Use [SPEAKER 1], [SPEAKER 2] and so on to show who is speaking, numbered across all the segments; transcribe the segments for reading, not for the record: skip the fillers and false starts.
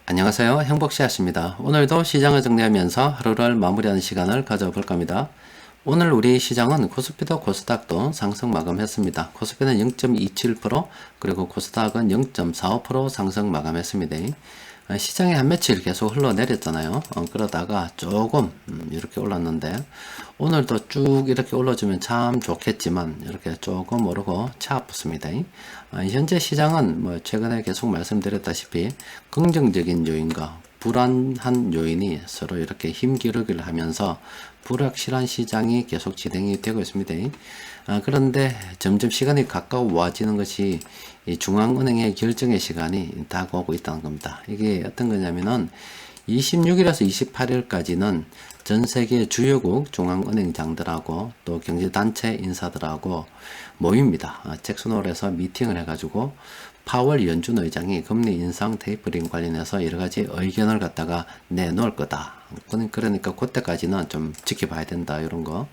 [SPEAKER 1] 안녕하세요. 행복씨앗입니다. 오늘도 시장을 정리하면서 하루를 마무리하는 시간을 가져볼까 합니다. 오늘 우리 시장은 코스피도 코스닥도 상승 마감했습니다. 코스피는 0.27% 그리고 코스닥은 0.45% 상승 마감했습니다. 시장이 한 며칠 계속 흘러내렸잖아요. 그러다가 조금 이렇게 올랐는데 오늘도 쭉 이렇게 올라주면 참 좋겠지만 이렇게 조금 오르고 차 아팠습니다. 현재 시장은 뭐 최근에 계속 말씀드렸다시피 긍정적인 요인과 불안한 요인이 서로 이렇게 힘기르기를 하면서 불확실한 시장이 계속 진행이 되고 있습니다. 그런데 점점 시간이 가까워지는 것이 이 중앙은행의 결정의 시간이 다가오고 있다는 겁니다. 이게 어떤 거냐면은 26일에서 28일까지는 전 세계 주요국 중앙은행장들하고 또 경제단체 인사들하고 모입니다. 잭슨홀에서 미팅을 해가지고 파월 연준 의장이 금리 인상 테이퍼링 관련해서 여러가지 의견을 갖다가 내놓을 거다. 그러니까 그때까지는 좀 지켜봐야 된다. 이런 거.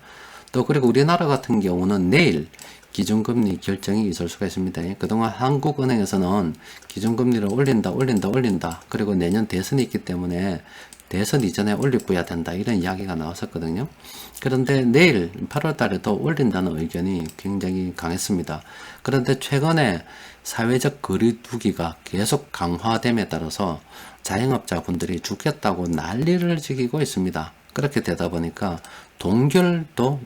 [SPEAKER 1] 또 그리고 우리나라 같은 경우는 내일 기준금리 결정이 있을 수가 있습니다. 그동안 한국은행에서는 기준금리를 올린다. 그리고 내년 대선이 있기 때문에 대선 이전에 올려야 된다. 이런 이야기가 나왔었거든요. 그런데 내일 8월 달에도 올린다는 의견이 굉장히 강했습니다. 그런데 최근에 사회적 거리두기가 계속 강화됨에 따라서 자영업자분들이 죽겠다고 난리를 지기고 있습니다. 그렇게 되다 보니까 동결도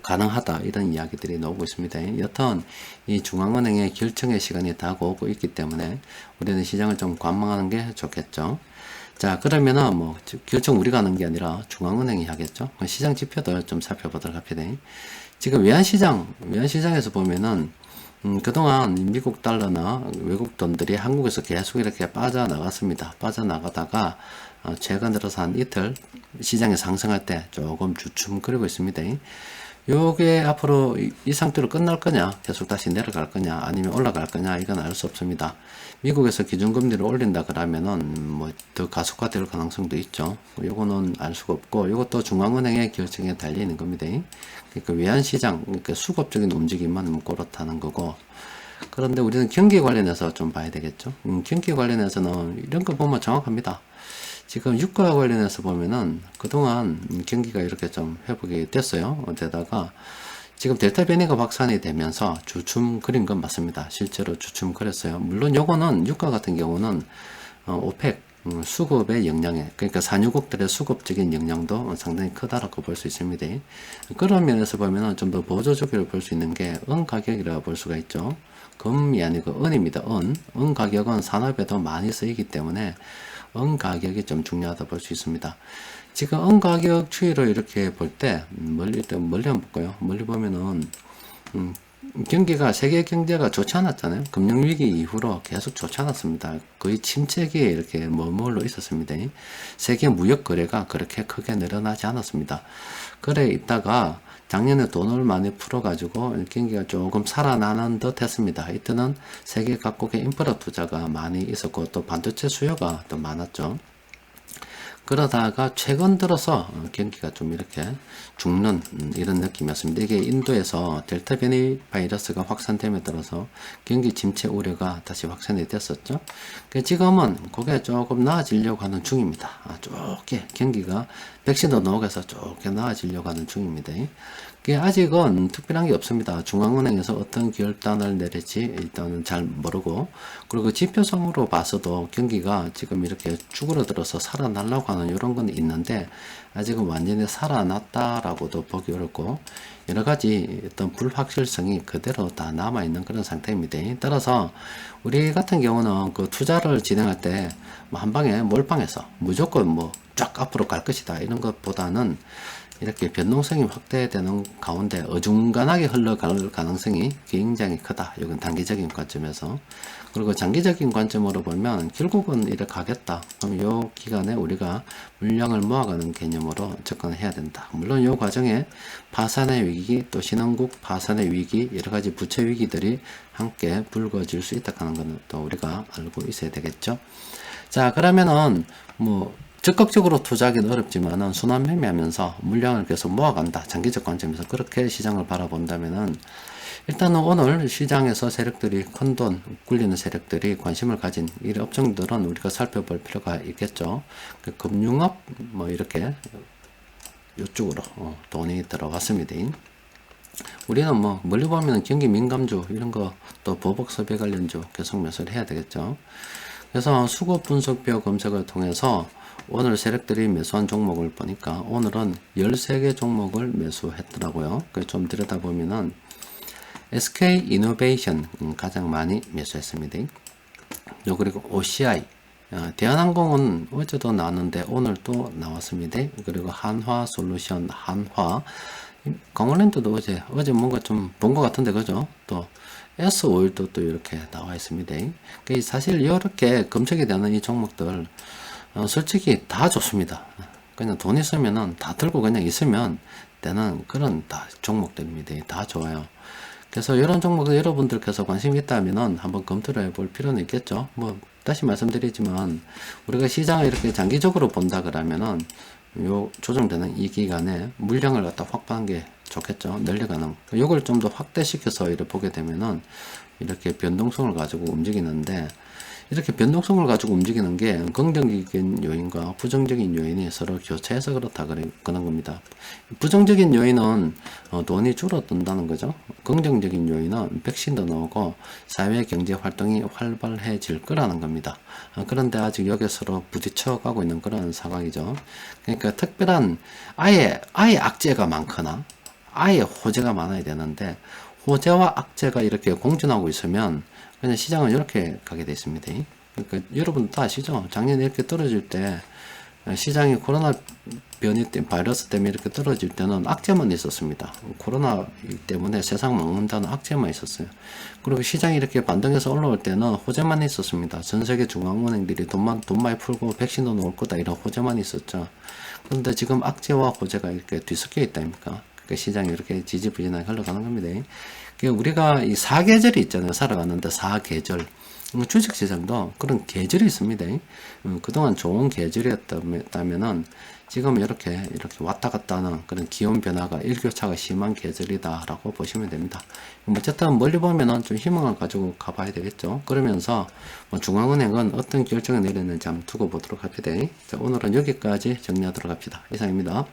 [SPEAKER 1] 가능하다 이런 이야기들이 나오고 있습니다. 여튼 이 중앙은행의 결정의 시간이 다가오고 있기 때문에 우리는 시장을 좀 관망하는 게 좋겠죠. 자, 그러면은 뭐 결정 우리가 하는 게 아니라 중앙은행이 하겠죠. 시장 지표들 좀 살펴보도록 합니다. 지금 외환시장에서 보면은 그동안 미국 달러나 외국 돈들이 한국에서 계속 이렇게 빠져나갔습니다. 빠져나가다가 최근 들어서 한 이틀 시장이 상승할 때 조금 주춤거리고 있습니다. 요게 앞으로 이 상태로 끝날 거냐, 계속 다시 내려갈 거냐, 아니면 올라갈 거냐, 이건 알 수 없습니다. 미국에서 기준금리를 올린다 그러면은 뭐 더 가속화될 가능성도 있죠. 요거는 알 수가 없고, 요것도 중앙은행의 결정에 달려 있는 겁니다. 그러니까 외환시장, 그러니까 수급적인 움직임만 그렇다는 거고, 그런데 우리는 경기 관련해서 좀 봐야 되겠죠. 경기 관련해서는 이런 거 보면 정확합니다. 지금 유가 관련해서 보면은 그동안 경기가 이렇게 좀 회복이 됐어요. 게다가 지금 델타 변이가 확산이 되면서 주춤거린 건 맞습니다. 실제로 주춤거렸어요. 물론 요거는 유가 같은 경우는 오펙 수급의 영향에, 그러니까 산유국들의 수급적인 영향도 상당히 크다라고 볼 수 있습니다. 그런 면에서 보면은 좀 더 보조적으로 볼 수 있는 게 은 가격이라고 볼 수가 있죠. 금이 아니고 은입니다. 은 가격은 산업에도 많이 쓰이기 때문에 은 가격이 좀 중요하다 볼 수 있습니다. 지금 은 가격 추이로 이렇게 볼 때 멀리 한번 볼까요? 멀리 보면은 경기가 세계 경제가 좋지 않았잖아요. 금융위기 이후로 계속 좋지 않았습니다. 거의 침체기에 이렇게 머물러 있었습니다. 세계 무역 거래가 그렇게 크게 늘어나지 않았습니다. 그래 있다가 작년에 돈을 많이 풀어가지고 경기가 조금 살아나는 듯 했습니다. 이때는 세계 각국의 인프라 투자가 많이 있었고 또 반도체 수요가 또 많았죠. 그러다가 최근 들어서 경기가 좀 이렇게 죽는 이런 느낌이었습니다. 이게 인도에서 델타 변이 바이러스가 확산됨에 따라서 경기 침체 우려가 다시 확산이 됐었죠. 지금은 그게 조금 나아지려고 하는 중입니다. 좋게 경기가 백신도 녹아서 좋게 나아지려고 하는 중입니다. 아직은 특별한 게 없습니다. 중앙은행에서 어떤 결단을 내릴지 일단은 잘 모르고, 그리고 지표상으로 봐서도 경기가 지금 이렇게 쭈그러들어서 살아나려고 하는 이런 건 있는데 아직은 완전히 살아났다라고도 보기 어렵고 여러 가지 어떤 불확실성이 그대로 다 남아있는 그런 상태입니다. 따라서 우리 같은 경우는 그 투자를 진행할 때 뭐 한 방에 몰빵해서 무조건 뭐 쫙 앞으로 갈 것이다 이런 것보다는 이렇게 변동성이 확대되는 가운데 어중간하게 흘러갈 가능성이 굉장히 크다. 이건 단기적인 관점에서. 그리고 장기적인 관점으로 보면 결국은 이렇게 가겠다. 그럼 이 기간에 우리가 물량을 모아가는 개념으로 접근해야 된다. 물론 이 과정에 파산의 위기, 또 신흥국 파산의 위기, 여러 가지 부채 위기들이 함께 불거질 수 있다 하는 것은 또 우리가 알고 있어야 되겠죠. 자, 그러면은 뭐 적극적으로 투자하기는 어렵지만은 순환 매매하면서 물량을 계속 모아간다. 장기적 관점에서 그렇게 시장을 바라본다면은 일단은 오늘 시장에서 세력들이 큰 돈 굴리는 세력들이 관심을 가진 이 업종들은 우리가 살펴볼 필요가 있겠죠. 그 금융업 뭐 이렇게 이쪽으로 돈이 들어갔습니다. 우리는 뭐 멀리 보면 경기 민감주 이런 거 또 보복 소비 관련주 계속 매수를 해야 되겠죠. 그래서 수급 분석표 검색을 통해서 오늘 세력들이 매수한 종목을 보니까 오늘은 13개 종목을 매수했더라고요. 좀 들여다보면은 SK 이노베이션 가장 많이 매수했습니다. 그리고 OCI 대한항공은 어제도 나왔는데 오늘 또 나왔습니다. 그리고 한화솔루션 한화 강원랜드도 어제 뭔가 좀 본 것 같은데 그죠? 또 S5일도 또 이렇게 나와 있습니다. 사실 이렇게 검색이 되는 이 종목들 솔직히 다 좋습니다. 그냥 돈 있으면은 다 들고 그냥 있으면 되는 그런 다 종목들입니다. 다 좋아요. 그래서 이런 종목을 여러분들께서 관심이 있다면은 한번 검토를 해볼 필요는 있겠죠. 뭐 다시 말씀드리지만 우리가 시장을 이렇게 장기적으로 본다 그러면은 요 조정되는 이 기간에 물량을 갖다 확보하는 게 좋겠죠. 늘려가는 요걸 좀 더 확대시켜서 이렇게 보게 되면은 이렇게 변동성을 가지고 움직이는데 이렇게 변동성을 가지고 움직이는 게 긍정적인 요인과 부정적인 요인이 서로 교차해서 그렇다 그런 겁니다. 부정적인 요인은 돈이 줄어든다는 거죠. 긍정적인 요인은 백신도 나오고 사회 경제 활동이 활발해질 거라는 겁니다. 그런데 아직 여기 서로 부딪혀 가고 있는 그런 상황이죠. 그러니까 특별한 아예 악재가 많거나 아예 호재가 많아야 되는데 호재와 악재가 이렇게 공존하고 있으면 그냥 시장은 이렇게 가게 되어 있습니다. 그러니까 여러분 다 아시죠? 작년에 이렇게 떨어질 때 시장이 코로나 변이 때문에 바이러스 때문에 이렇게 떨어질 때는 악재만 있었습니다. 코로나 때문에 세상 먹는다는 악재만 있었어요. 그리고 시장이 이렇게 반등해서 올라올 때는 호재만 있었습니다. 전 세계 중앙은행들이 돈 많이 풀고 백신도 나올 거다 이런 호재만 있었죠. 그런데 지금 악재와 호재가 이렇게 뒤섞여 있다니까. 그러니까 시장이 이렇게 지지부진하게 흘러가는 겁니다. 우리가 이 사계절이 있잖아요. 살아가는데 사계절. 주식시장도 그런 계절이 있습니다. 그동안 좋은 계절이었다면은 지금 이렇게 왔다 갔다 하는 그런 기온 변화가 일교차가 심한 계절이다라고 보시면 됩니다. 어쨌든 멀리 보면은 좀 희망을 가지고 가봐야 되겠죠. 그러면서 뭐 중앙은행은 어떤 결정을 내렸는지 한번 두고 보도록 합니다. 자, 오늘은 여기까지 정리하도록 합시다. 이상입니다.